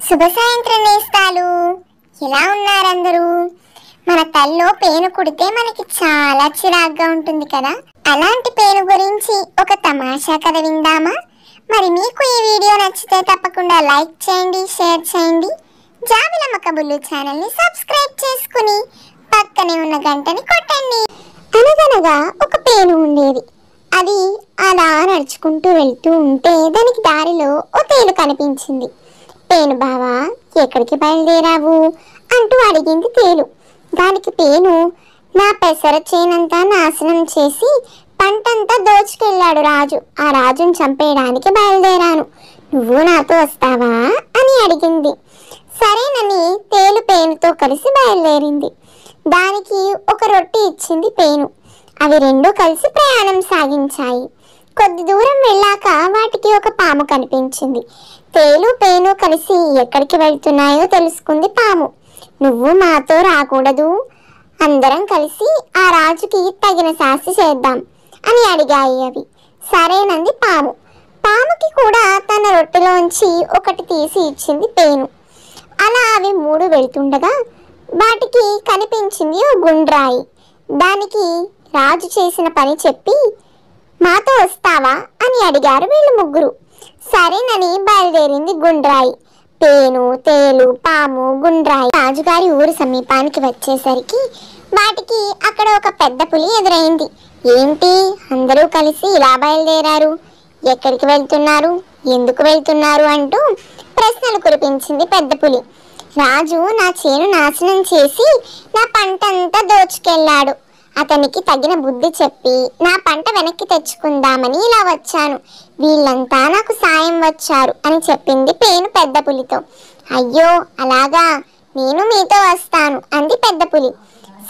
శుభ సాయంత్రం నేస్తాలు. ఎలా ఉన్నారు అందరూ? మన తల్లో పేను కుడితే మనకి చాలా చిరాగ్గా ఉంటుంది కదా. అలాంటి పేను గురించి ఒక తమాషా కథ విందామా? మరి మీకు ఈ వీడియో నచ్చితే తప్పకుండా లైక్ చేయండి, షేర్ చేయండి. జాబిలమ్మ కబుర్లు ఛానల్ని సబ్స్క్రైబ్ చేసుకుని పక్కనే ఉన్న గంటని కొట్టండి. అనగనగా ఒక పేను ఉండేది. అది అలా నడుచుకుంటూ వెళ్తూ ఉంటే దానికి దారిలో ఓ తేలు కనిపించింది. పేను బావా, ఎక్కడికి బయలుదేరావు అంటూ అడిగింది తేలు. దానికి పేను, నా పెసర చేనంతా నాశనం చేసి పంటంతా దోచుకెళ్ళాడు రాజు. ఆ రాజుని చంపేయడానికి బయలుదేరాను. నువ్వు నాతో వస్తావా అని అడిగింది. సరేనని తేలు పేనుతో కలిసి బయలుదేరింది. దానికి ఒక రొట్టె ఇచ్చింది పేను. అవి రెండు కలిసి ప్రయాణం సాగించాయి. కొద్ది దూరం వెళ్ళాక వాటికి ఒక పాము కనిపించింది. తేలు పేను కలిసి ఎక్కడికి వెళ్తున్నాయో తెలుసుకుంది పాము. నువ్వు మాతో రాకూడదు, అందరం కలిసి ఆ రాజుకి తగిన శాస్తి చేద్దాం అని అడిగాయి అవి. సరేనంది పాము. పాముకి కూడా తన రొట్టెలోంచి ఒకటి తీసి ఇచ్చింది పేను. అలా అవి మూడు వెళ్తుండగా వాటికి కనిపించింది ఓ గుండ్రాయి. దానికి రాజు చేసిన పని చెప్పి మాతో వస్తావా అని అడిగారు వీళ్ళు ముగ్గురు. సరేనని బయలుదేరింది గుండ్రాయి. పేను, తేలు, పాము, గుండ్రాయి రాజుగారి ఊరు సమీపానికి వచ్చేసరికి వాటికి అక్కడ ఒక పెద్ద పులి ఎదురైంది. ఏంటి అందరూ కలిసి ఇలా బయలుదేరారు? ఎక్కడికి వెళ్తున్నారు? ఎందుకు వెళ్తున్నారు అంటూ ప్రశ్నలు కురిపించింది పెద్ద పులి. రాజు నా చేను నాశనం చేసి నా పంట అంతా దోచుకెళ్ళాడు. అతనికి తగిన బుద్ధి చెప్పి నా పంట వెనక్కి తెచ్చుకుందామని ఇలా వచ్చాను. వీళ్ళంతా నాకు సాయం వచ్చారు అని చెప్పింది పేను పెద్ద పులితో. అయ్యో అలాగా, నేను మీతో వస్తాను అంది పెద్ద పులి.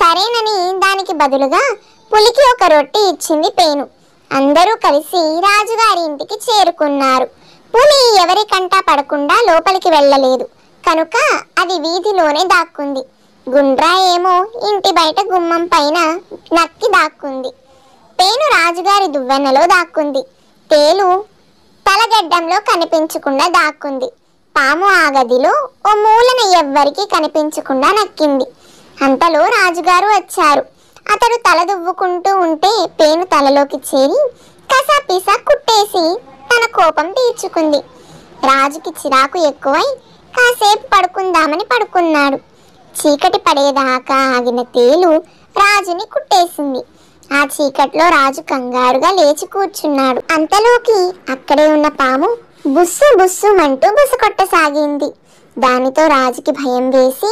సరేనని దానికి బదులుగా పులికి ఒక రొట్టె ఇచ్చింది పేను. అందరూ కలిసి రాజుగారి ఇంటికి చేరుకున్నారు. పులి ఎవరి కంటా పడకుండా లోపలికి వెళ్ళలేదు కనుక అది వీధిలోనే దాక్కుంది. గుండ్రా ఏమో ఇంటి బయట గుమ్మం పైన నక్కి దాక్కుంది. పేను రాజుగారి దువ్వెనలో దాక్కుంది. తేలు తలగడ్డంలో కనిపించకుండా దాక్కుంది. పాము ఆ గదిలో ఓ మూలన ఎవ్వరికీ కనిపించకుండా నక్కింది. అంతలో రాజుగారు వచ్చారు. అతడు తల దువ్వుకుంటూ ఉంటే పేను తలలోకి చేరి కసాపిసా కుట్టేసి తన కోపం తీర్చుకుంది. రాజుకి చిరాకు ఎక్కువై కాసేపు పడుకుందామని పడుకున్నాడు. చీకటి పడేదాకా ఆగిన తేలు రాజుని కుట్టేసింది. ఆ చీకట్లో రాజు కంగారుగా లేచి కూర్చున్నాడు. అంతలోకి అక్కడే ఉన్న పాము బుస్సు బుస్సుమంటూ బుసకొట్టసాగింది. దానితో రాజుకి భయం వేసి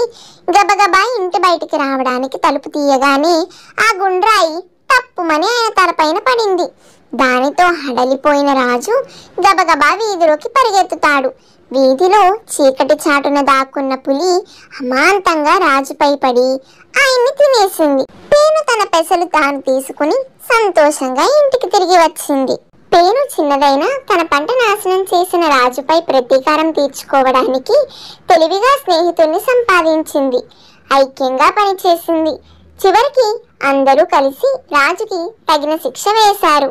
గబగబా ఇంటి బయటికి రావడానికి తలుపు తీయగానే ఆ గుండ్రాయి తప్పుమని ఆయన తలపైన పడింది. దానితో హడలిపోయిన రాజు గబగబా వీధిలోకి పరిగెత్తుతాడు. వీధిలో చీకటి చాటున దాక్కున్న పులి అమాంతంగా రాజుపై పడి ఆయన్ని తినేసింది. పేను తన పెసలు తాను తీసుకుని సంతోషంగా ఇంటికి తిరిగి వచ్చింది. పేను చిన్నదైనా తన పంట నాశనం చేసిన రాజుపై ప్రతీకారం తీర్చుకోవడానికి తెలివిగా స్నేహితుల్ని సంపాదించింది. ఐక్యంగా పనిచేసింది. చివరికి అందరూ కలిసి రాజుకి తగిన శిక్ష వేశారు.